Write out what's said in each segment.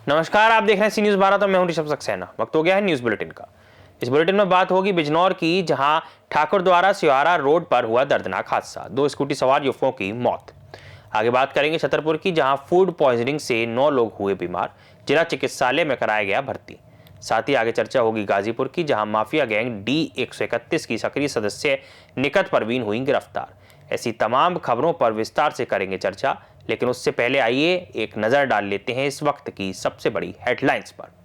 नमस्कार, आप देख रहे हैं सी न्यूज 12। तो मैं हूं ऋषभ सक्सेना। वक्त हो गया है न्यूज बुलेटिन का। इस बुलेटिन में बात होगी बिजनौर की, जहां ठाकुर द्वारा सिहारा रोड पर हुआ दर्दनाक हादसा, 2 स्कूटी सवार युवकों की मौत। आगे बात करेंगे छतरपुर की, जहां फूड पॉइजनिंग से 9 लोग हुए बीमार, जिला चिकित्सालय में कराया गया भर्ती। साथ ही आगे चर्चा होगी गाजीपुर की, जहां माफिया गैंग D131 की सक्रिय सदस्य निकत परवीन हुई गिरफ्तार। ऐसी तमाम खबरों पर विस्तार से करेंगे चर्चा, लेकिन उससे पहले आइए एक नजर डाल लेते हैं इस वक्त की सबसे बड़ी हेडलाइंस पर।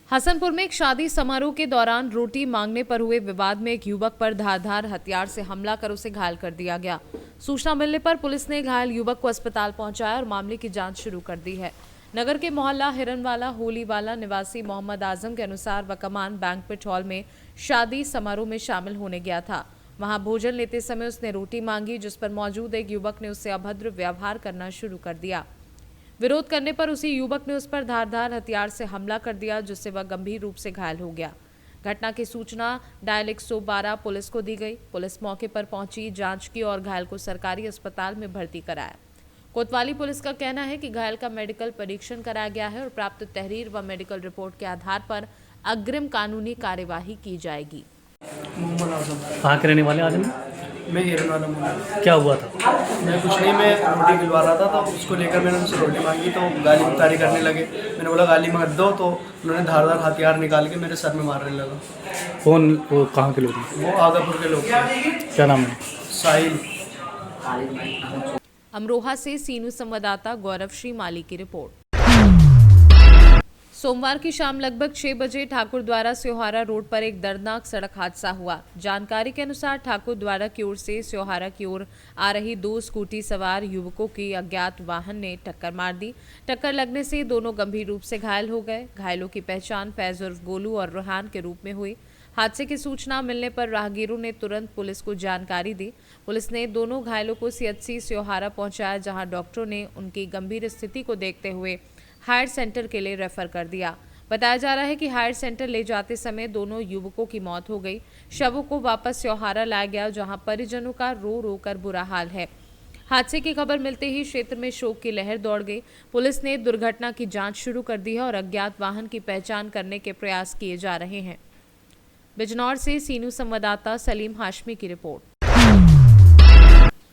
हसनपुर में एक शादी समारोह के दौरान रोटी मांगने पर हुए विवाद में एक युवक पर धारदार हथियार से हमला कर उसे घायल कर दिया गया। सूचना मिलने पर पुलिस ने घायल युवक को अस्पताल पहुंचाया और मामले की जांच शुरू कर दी है। नगर के मोहल्ला हिरनवाला होलीवाला निवासी मोहम्मद आजम के अनुसार वकमान बैंक्वेट हॉल में शादी समारोह में शामिल होने गया था। वहां भोजन लेते समय उसने रोटी मांगी, जिस पर मौजूद एक युवक ने उससे अभद्र व्यवहार करना शुरू कर दिया। विरोध करने पर उसी युवक ने उस पर धारदार हथियार से हमला कर दिया, जिससे वह गंभीर रूप से घायल हो गया। घटना की सूचना डायल 112 पुलिस को दी गई। पुलिस मौके पर पहुंची, जांच की और घायल को सरकारी अस्पताल में भर्ती कराया। कोतवाली पुलिस का कहना है कि घायल का मेडिकल परीक्षण कराया गया है और प्राप्त तहरीर व मेडिकल रिपोर्ट के आधार पर अग्रिम कानूनी कार्यवाही की जाएगी। मोहम्मद आजम। कहाँ के रहने वाले आदमी? मैं हिरनवाला हूँ। क्या हुआ था? मैं कुछ नहीं, मैं रोटी खिलवा रहा था, तो उसको लेकर मैंने उनसे रोटी मांगी तो गाली गुतारी करने लगे। मैंने बोला गाली मत दो, तो उन्होंने धारदार हथियार निकाल के मेरे सर में मारने लगा। कौन? वो कहाँ के लोग हैं? वो आगापुर के लोग थे। क्या नाम है? साहिल। अमरोहा से सीनू संवाददाता गौरव श्री माली की रिपोर्ट। सोमवार की शाम लगभग 6 बजे ठाकुर द्वारा स्योहारा रोड पर एक दर्दनाक सड़क हादसा हुआ। जानकारी के अनुसार ठाकुर द्वारा की ओर से स्योहारा की ओर आ रही 2 स्कूटी सवार युवकों की अज्ञात वाहन ने टक्कर मार दी। टक्कर लगने से दोनों गंभीर रूप से घायल हो गए। घायलों की पहचान फैज उर्फ गोलू और रुहान के रूप में हुई। हादसे की सूचना मिलने पर राहगीरों ने तुरंत पुलिस को जानकारी दी। पुलिस ने दोनों घायलों को CHC स्योहारा पहुंचाया, जहां डॉक्टरों ने उनकी गंभीर स्थिति को देखते हुए हायर सेंटर के लिए रेफर कर दिया। बताया जा रहा है कि हायर सेंटर ले जाते समय दोनों युवकों की मौत हो गई। शवों को वापस स्योहारा लाया गया, जहां परिजनों का रो रो कर बुरा हाल है। हादसे की खबर मिलते ही क्षेत्र में शोक की लहर दौड़ गई। पुलिस ने दुर्घटना की जांच शुरू कर दी है और अज्ञात वाहन की पहचान करने के प्रयास किए जा रहे हैं। बिजनौर से सीनू संवाददाता सलीम हाशमी की रिपोर्ट।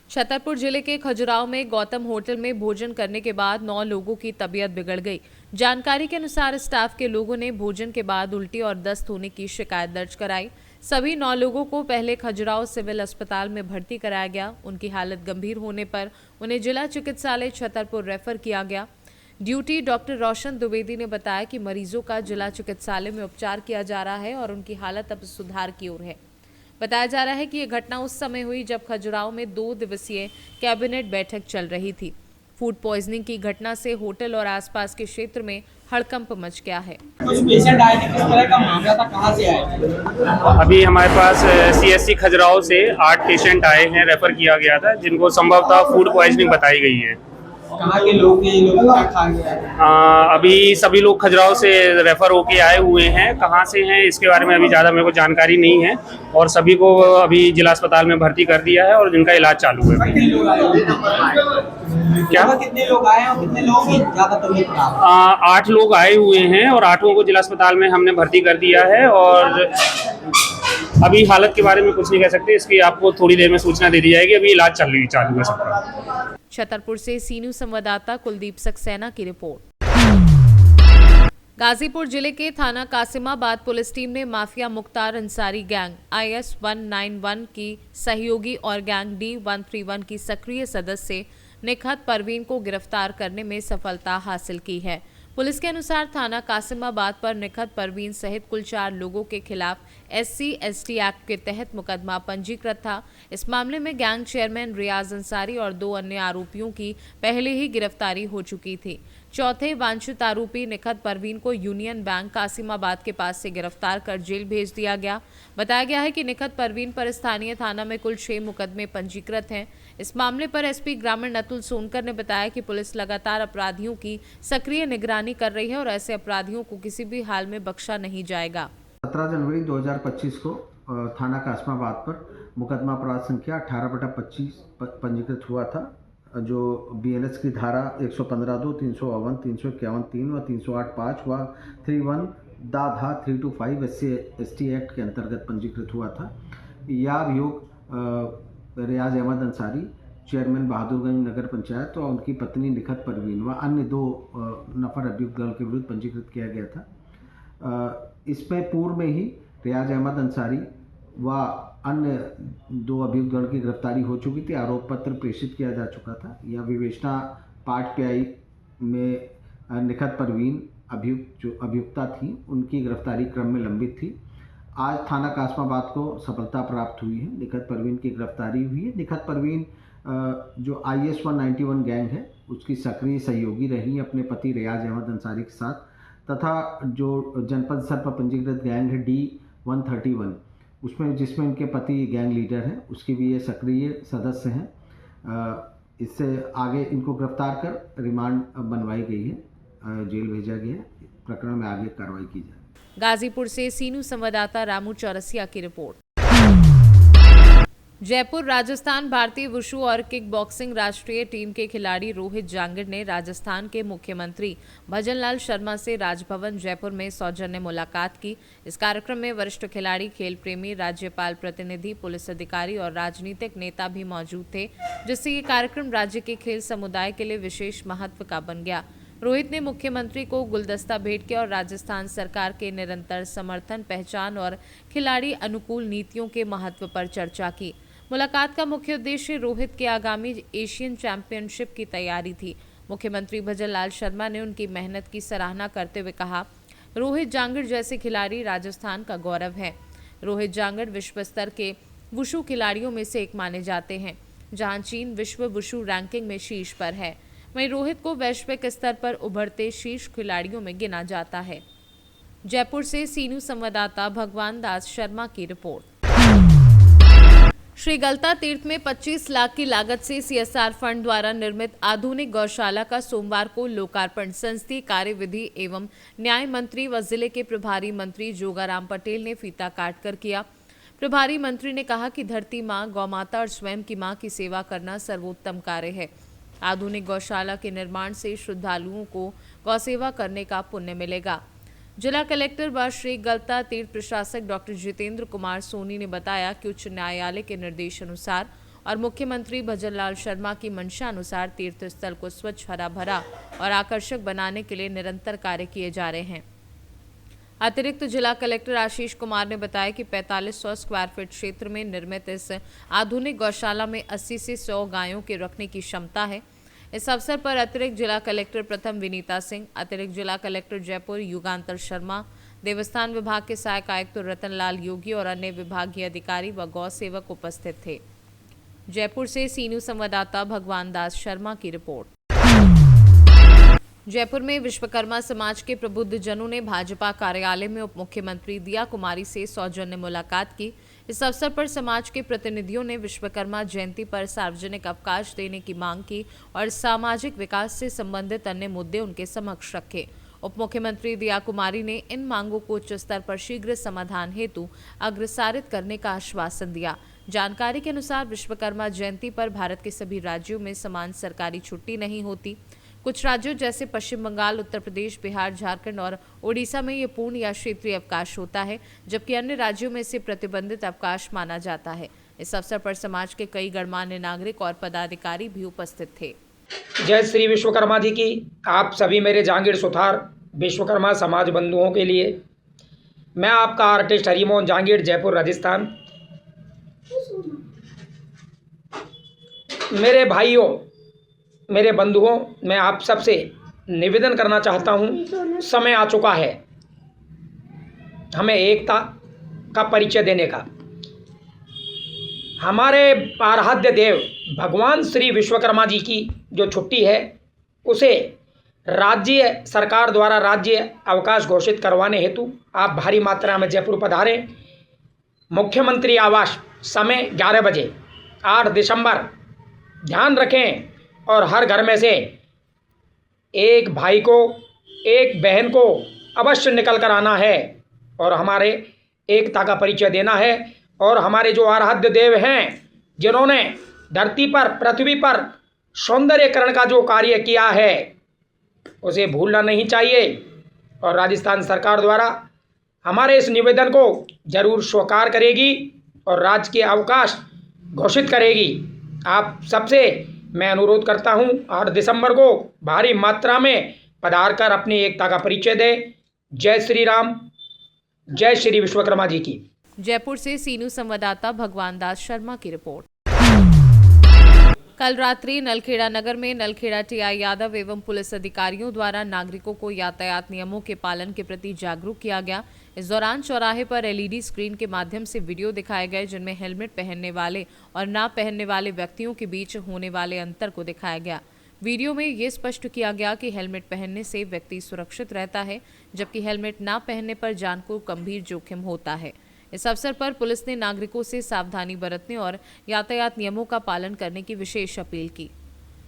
छतरपुर जिले के खजुराहो में गौतम होटल में भोजन करने के बाद 9 लोगों की तबीयत बिगड़ गई। जानकारी के अनुसार स्टाफ के लोगों ने भोजन के बाद उल्टी और दस्त होने की शिकायत दर्ज कराई। सभी 9 लोगों को पहले खजुराहो सिविल अस्पताल में भर्ती कराया गया। उनकी हालत गंभीर होने पर उन्हें जिला चिकित्सालय छतरपुर रेफर किया गया। ड्यूटी डॉक्टर रोशन द्विवेदी ने बताया कि मरीजों का जिला चिकित्सालय में उपचार किया जा रहा है और उनकी हालत अब सुधार की ओर है। बताया जा रहा है कि यह घटना उस समय हुई जब खजुराहो में 2 दिवसीय कैबिनेट बैठक चल रही थी। फूड पॉइजनिंग की घटना से होटल और आसपास के क्षेत्र में हड़कंप मच गया है। कुछ पेशेंट आए थे, किस तरह का मामला था, कहां से आए? अभी हमारे पास CSC खजुराहो से 8 पेशेंट आए हैं, रेफर किया गया था, जिनको संभवतः फूड पॉइजनिंग बताई गई है। कहाँ के लोग हैं ये लोग, क्या खा गया? अभी सभी लोग खजुराहो से रेफर होके आए हुए हैं। कहाँ से हैं इसके बारे में अभी ज़्यादा मेरे को जानकारी नहीं है, और सभी को अभी जिला अस्पताल में भर्ती कर दिया है और जिनका इलाज चालू है। कितने लोग आए? क्या? कितने लोग आए और कितने लोग की ज्यादा तबीयत खराब? 8 लोग आए हुए हैं और 8 को जिला अस्पताल में हमने भर्ती कर दिया है, और अभी हालत के बारे में कुछ नहीं कह सकते। इसकी आपको थोड़ी देर में सूचना दे दी जाएगी। अभी इलाज चालू है सबका। छतरपुर से सीनू संवाददाता कुलदीप सक्सेना की रिपोर्ट। गाजीपुर जिले के थाना कासिमाबाद पुलिस टीम ने mafia Mukhtar Ansari gang IS 191 की सहयोगी और गैंग D131 की सक्रिय सदस्य निखत परवीन को गिरफ्तार करने में सफलता हासिल की है। पुलिस के अनुसार थाना कासिमाबाद पर निखत परवीन सहित कुल 4 लोगों के खिलाफ SC/ST एक्ट के तहत मुकदमा पंजीकृत था। इस मामले में गैंग चेयरमैन रियाज अंसारी और 2 अन्य आरोपियों की पहले ही गिरफ्तारी हो चुकी थी। चौथे वांछित आरोपी निखत परवीन को यूनियन बैंक कासिमाबाद के पास से गिरफ्तार कर जेल भेज दिया गया। बताया गया है कि निखत परवीन पर स्थानीय थाना में कुल 6 मुकदमे पंजीकृत हैं। इस मामले पर एसपी ग्रामीण अतुल सोनकर ने बताया कि पुलिस लगातार अपराधियों की सक्रिय निगरानी कर रही है और ऐसे अपराधियों को किसी भी हाल में बख्शा नहीं जाएगा। 17 जनवरी 2025 को थाना कासिमाबाद पर मुकदमा अपराध संख्या 18/25 पंजीकृत हुआ था, जो BNS की धारा 115(2), 352, 351(3) व 308(5) व 31 धा 325 SC/ST एक्ट के अंतर्गत पंजीकृत हुआ था। यह अभियोग रियाज अहमद अंसारी, चेयरमैन बहादुरगंज नगर पंचायत और उनकी पत्नी निखत परवीन व अन्य 2 नफर अभियुक्त दल के विरुद्ध पंजीकृत किया गया था। इसमें पूर्व में ही रियाज अहमद अंसारी व अन्य 2 अभियुक्त दल की गिरफ्तारी हो चुकी थी। आरोप पत्र प्रेषित किया जा चुका था। यह विवेचना पार्ट PI में निखत परवीन जो अभियुक्ता थी, उनकी गिरफ्तारी क्रम में लंबित थी। आज थाना कासिमाबाद को सफलता प्राप्त हुई है, निखत परवीन की गिरफ्तारी हुई है। निखत परवीन जो IS 191 गैंग है, उसकी सक्रिय सहयोगी रही अपने पति रियाज अहमद अंसारी के साथ, तथा जो जनपद स्तर पर पंजीकृत गैंग है D131, जिसमें इनके पति गैंग लीडर हैं, उसके भी ये सक्रिय सदस्य हैं। इससे आगे इनको गिरफ्तार कर रिमांड बनवाई गई है, जेल भेजा गया है। प्रकरण में आगे कार्रवाई की जाए। गाजीपुर से सीनू संवाददाता रामू चौरसिया की रिपोर्ट। जयपुर राजस्थान भारतीय वुशु और किक बॉक्सिंग राष्ट्रीय टीम के खिलाड़ी रोहित जांगिड़ ने राजस्थान के मुख्यमंत्री भजनलाल शर्मा से राजभवन जयपुर में सौजन्य मुलाकात की। इस कार्यक्रम में वरिष्ठ खिलाड़ी, खेल प्रेमी, राज्यपाल प्रतिनिधि, पुलिस अधिकारी और राजनीतिक नेता भी मौजूद थे, जिससे ये कार्यक्रम राज्य के खेल समुदाय के लिए विशेष महत्व का बन गया। रोहित ने मुख्यमंत्री को गुलदस्ता भेंट किया और राजस्थान सरकार के निरंतर समर्थन, पहचान और खिलाड़ी अनुकूल नीतियों के महत्व पर चर्चा की। मुलाकात का मुख्य उद्देश्य रोहित के आगामी एशियन चैंपियनशिप की तैयारी थी। मुख्यमंत्री भजनलाल शर्मा ने उनकी मेहनत की सराहना करते हुए कहा, रोहित जांगिड़ जैसे खिलाड़ी राजस्थान का गौरव है। रोहित जांगिड़ विश्व स्तर के वुशु खिलाड़ियों में से एक माने जाते हैं, जहां चीन विश्व वुशु रैंकिंग में शीर्ष पर है। वहीं रोहित को वैश्विक स्तर पर उभरते शीर्ष खिलाड़ियों में गिना जाता है। जयपुर से सीनू संवाददाता भगवान दास शर्मा की रिपोर्ट। श्री गलता तीर्थ में 25 लाख की लागत से CSR फंड द्वारा निर्मित आधुनिक गौशाला का सोमवार को लोकार्पण संसदीय कार्य विधि एवं न्याय मंत्री व जिले के प्रभारी मंत्री जोगाराम पटेल ने फीता काट कर किया। प्रभारी मंत्री ने कहा कि धरती माँ, गौमाता और स्वयं की माँ की सेवा करना सर्वोत्तम कार्य है। आधुनिक गौशाला के निर्माण से श्रद्धालुओं को गौसेवा करने का पुण्य मिलेगा। जिला कलेक्टर व श्री गलता तीर्थ प्रशासक डॉक्टर जितेंद्र कुमार सोनी ने बताया कि उच्च न्यायालय के निर्देश अनुसार और मुख्यमंत्री भजनलाल शर्मा की मंशा अनुसार तीर्थ स्थल को स्वच्छ, हरा भरा और आकर्षक बनाने के लिए निरंतर कार्य किए जा रहे हैं। अतिरिक्त जिला कलेक्टर आशीष कुमार ने बताया कि 4500 स्क्वायर फीट क्षेत्र में निर्मित इस आधुनिक गौशाला में 80 से 100 गायों के रखने की क्षमता है। इस अवसर पर अतिरिक्त जिला कलेक्टर प्रथम विनीता सिंह, अतिरिक्त जिला कलेक्टर जयपुर युगांतर शर्मा, देवस्थान विभाग के सहायक आयुक्त रतनलाल योगी और अन्य विभागीय अधिकारी व गौ सेवक उपस्थित थे। जयपुर से सीनू संवाददाता भगवान दास शर्मा की रिपोर्ट। जयपुर में विश्वकर्मा समाज के प्रबुद्ध जनों ने भाजपा कार्यालय में उप मुख्यमंत्री दिया कुमारी से सौजन्य मुलाकात की। इस अवसर पर समाज के प्रतिनिधियों ने विश्वकर्मा जयंती पर सार्वजनिक अवकाश देने की मांग की और सामाजिक विकास से संबंधित अन्य मुद्दे उनके समक्ष रखे। उप मुख्यमंत्री दिया कुमारी ने इन मांगों को उच्च स्तर पर शीघ्र समाधान हेतु अग्रसारित करने का आश्वासन दिया। जानकारी के अनुसार विश्वकर्मा जयंती पर भारत के सभी राज्यों में समान सरकारी छुट्टी नहीं होती। कुछ राज्यों जैसे पश्चिम बंगाल, उत्तर प्रदेश, बिहार, झारखंड और ओडिशा में ये पूर्ण या क्षेत्रीय अवकाश होता है, जबकि अन्य राज्यों में इसे प्रतिबंधित अवकाश माना जाता है। इस अवसर पर समाज के कई गणमान्य नागरिक और पदाधिकारी भी उपस्थित थे। जय श्री विश्वकर्मा जी की। आप सभी मेरे जांगिड़ सुथार विश्वकर्मा समाज बंधुओं के लिए मैं आपका आर्टिस्ट हरिमोहन जांगिड़, जयपुर राजस्थान। मेरे भाइयों, मेरे बंधुओं, मैं आप सबसे निवेदन करना चाहता हूँ, समय आ चुका है हमें एकता का परिचय देने का। हमारे आराध्य देव भगवान श्री विश्वकर्मा जी की जो छुट्टी है, उसे राज्य सरकार द्वारा राज्य अवकाश घोषित करवाने हेतु आप भारी मात्रा में जयपुर पधारें। मुख्यमंत्री आवास समय 11 बजे 8 दिसंबर। ध्यान रखें और हर घर में से एक भाई को एक बहन को अवश्य निकल कर आना है और हमारे एकता का परिचय देना है। और हमारे जो आराध्य देव हैं जिन्होंने धरती पर पृथ्वी पर सौंदर्यकरण का जो कार्य किया है उसे भूलना नहीं चाहिए। और राजस्थान सरकार द्वारा हमारे इस निवेदन को जरूर स्वीकार करेगी और राज्य के अवकाश घोषित करेगी। आप सबसे मैं अनुरोध करता हूं 8 दिसंबर को भारी मात्रा में पधार कर अपनी एकता का परिचय दें। जय श्री राम, जय श्री विश्वकर्मा जी की। जयपुर से सीनू संवाददाता भगवान दास शर्मा की रिपोर्ट। कल रात्रि नलखेड़ा नगर में नलखेड़ा टीआई यादव एवं पुलिस अधिकारियों द्वारा नागरिकों को यातायात नियमों के पालन के प्रति जागरूक किया गया। इस दौरान चौराहे पर एलईडी स्क्रीन के माध्यम से वीडियो दिखाए गए जिनमें हेलमेट पहनने वाले और ना पहनने वाले व्यक्तियों के बीच होने वाले अंतर को दिखाया गया। वीडियो में ये स्पष्ट किया गया कि हेलमेट पहनने से व्यक्ति सुरक्षित रहता है, जबकि हेलमेट ना पहनने पर जान को गंभीर जोखिम होता है। इस अवसर पर पुलिस ने नागरिकों से सावधानी बरतने और यातायात नियमों का पालन करने की विशेष अपील की।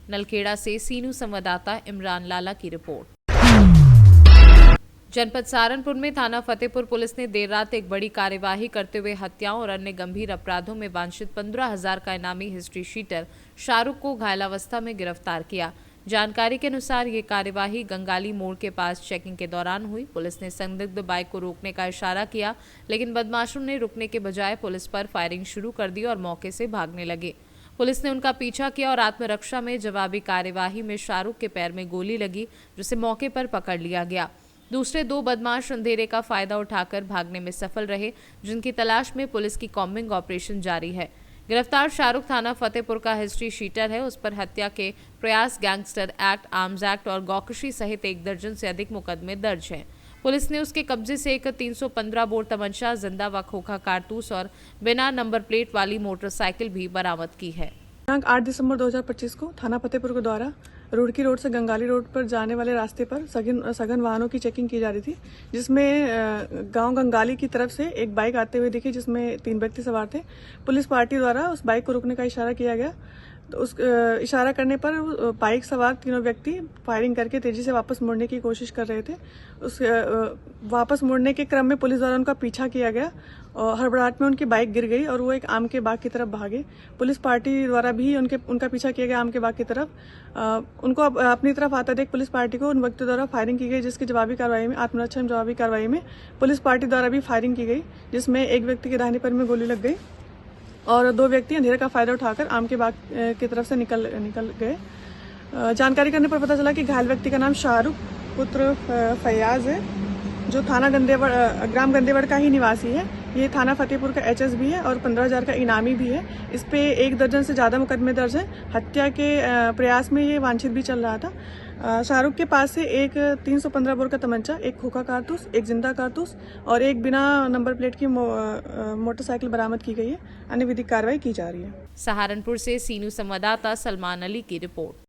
नलखेड़ा से सीनू संवाददाता इमरान लाला की रिपोर्ट। जनपद सहारनपुर में थाना फतेहपुर पुलिस ने देर रात एक बड़ी कार्यवाही करते हुए हत्याओं और अन्य गंभीर अपराधों में वांछित 15,000 का इनामी हिस्ट्री शीटर शाहरुख को घायलावस्था में गिरफ्तार किया। जानकारी के अनुसार ये कार्यवाही गंगाली मोड़ के पास चेकिंग के दौरान हुई। पुलिस ने संदिग्ध बाइक को रोकने का इशारा किया, लेकिन बदमाशों ने रुकने के बजाय पुलिस पर फायरिंग शुरू कर दी और मौके से भागने लगे। पुलिस ने उनका पीछा किया और आत्मरक्षा में जवाबी कार्यवाही में शाहरुख के पैर में गोली लगी, जिसे मौके पर पकड़ लिया गया। दूसरे 2 बदमाश अंधेरे का फायदा उठाकर भागने में सफल रहे, जिनकी तलाश में पुलिस की कॉम्बिंग ऑपरेशन जारी है। गिरफ्तार शाहरुख थाना फतेहपुर का हिस्ट्री शीटर है। उस पर हत्या के प्रयास, गैंगस्टर एक्ट, आर्म्स एक्ट और गौकशी सहित 1 दर्जन से अधिक मुकदमे दर्ज हैं। पुलिस ने उसके कब्जे से एक 315 बोर तमंचा, जिंदा व खोखा कारतूस और बिना नंबर प्लेट वाली मोटरसाइकिल भी बरामद की है। दिनांक 8 दिसंबर 2025 को थाना फतेहपुर के द्वारा रुड़की रोड से गंगाली रोड पर जाने वाले रास्ते पर सघन वाहनों की चेकिंग की जा रही थी, जिसमें गांव गंगाली की तरफ से एक बाइक आते हुए दिखी जिसमें 3 व्यक्ति सवार थे। पुलिस पार्टी द्वारा उस बाइक को रोकने का इशारा किया गया, तो उस इशारा करने पर बाइक सवार तीनों व्यक्ति फायरिंग करके तेजी से वापस मुड़ने की कोशिश कर रहे थे। उस वापस मुड़ने के क्रम में पुलिस द्वारा उनका पीछा किया गया और हड़बड़ाहट में उनकी बाइक गिर गई और वो एक आम के बाग की तरफ भागे। पुलिस पार्टी द्वारा भी उनका पीछा किया गया आम के बाग की तरफ। उनको अपनी तरफ आता देख पुलिस पार्टी को उन व्यक्तियों द्वारा फायरिंग की गई, जिसकी जवाबी कार्रवाई में आत्मरक्षा में जवाबी कार्रवाई में पुलिस पार्टी द्वारा भी फायरिंग की गई, जिसमें एक व्यक्ति के दाहिने पैर में गोली लग गई और 2 व्यक्ति अंधेरे का फायदा उठाकर आम के बाग की तरफ से निकल गए। जानकारी करने पर पता चला कि घायल व्यक्ति का नाम शाहरुख पुत्र फैयाज है, जो थाना ग्राम गंदेवड़ का ही निवासी है। ये थाना फतेहपुर का एचएस भी है और 15,000 का इनामी भी है। इस पे 1 दर्जन से ज़्यादा मुकदमे दर्ज हैं। हत्या के प्रयास में ये वांछित भी चल रहा था। शाहरुख के पास से एक 315 बोर का तमंचा, एक खोखा कारतूस, एक जिंदा कारतूस और एक बिना नंबर प्लेट की मोटरसाइकिल बरामद की गई है। अन्य विधिक कार्रवाई की जा रही है। सहारनपुर से सीनू संवाददाता सलमान अली की रिपोर्ट।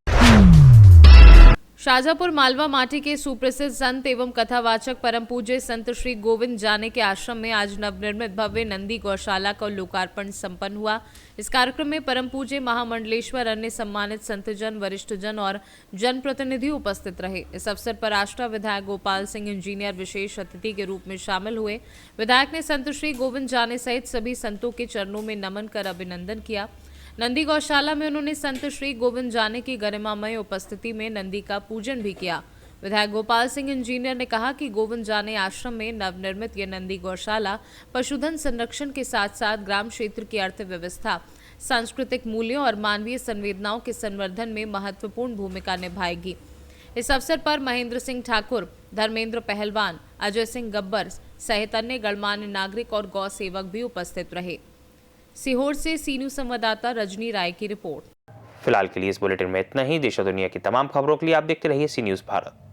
शाहजहांपुर मालवा माटी के सुप्रसिद्ध संत एवं कथावाचक परम पूज्य संत श्री गोविंद जाने के आश्रम में आज नवनिर्मित भव्य नंदी गौशाला का लोकार्पण संपन्न हुआ। इस कार्यक्रम में परम पूज्य महामंडलेश्वर, अन्य सम्मानित संतजन, वरिष्ठजन और जनप्रतिनिधि उपस्थित रहे। इस अवसर पर आष्टा विधायक गोपाल सिंह इंजीनियर विशेष अतिथि के रूप में शामिल हुए। विधायक ने संत श्री गोविंद जाने सहित सभी संतों के चरणों में नमन कर अभिनंदन किया। नंदी गौशाला में उन्होंने संत श्री गोविंद जाने की गरिमामय उपस्थिति में नंदी का पूजन भी किया। विधायक गोपाल सिंह इंजीनियर ने कहा कि गोविंद जाने आश्रम में नवनिर्मित यह नंदी गौशाला पशुधन संरक्षण के साथ साथ ग्राम क्षेत्र की अर्थव्यवस्था, सांस्कृतिक मूल्यों और मानवीय संवेदनाओं के संवर्धन में महत्वपूर्ण भूमिका निभाएगी। इस अवसर पर महेंद्र सिंह ठाकुर, धर्मेंद्र पहलवान, अजय सिंह गब्बर सहित अन्य गणमान्य नागरिक और गौ सेवक भी उपस्थित रहे। सीहोर से सीनू संवाददाता रजनी राय की रिपोर्ट। फिलहाल के लिए इस बुलेटिन में इतना ही। देश और दुनिया की तमाम खबरों के लिए आप देखते रहिए सी न्यूज़ भारत।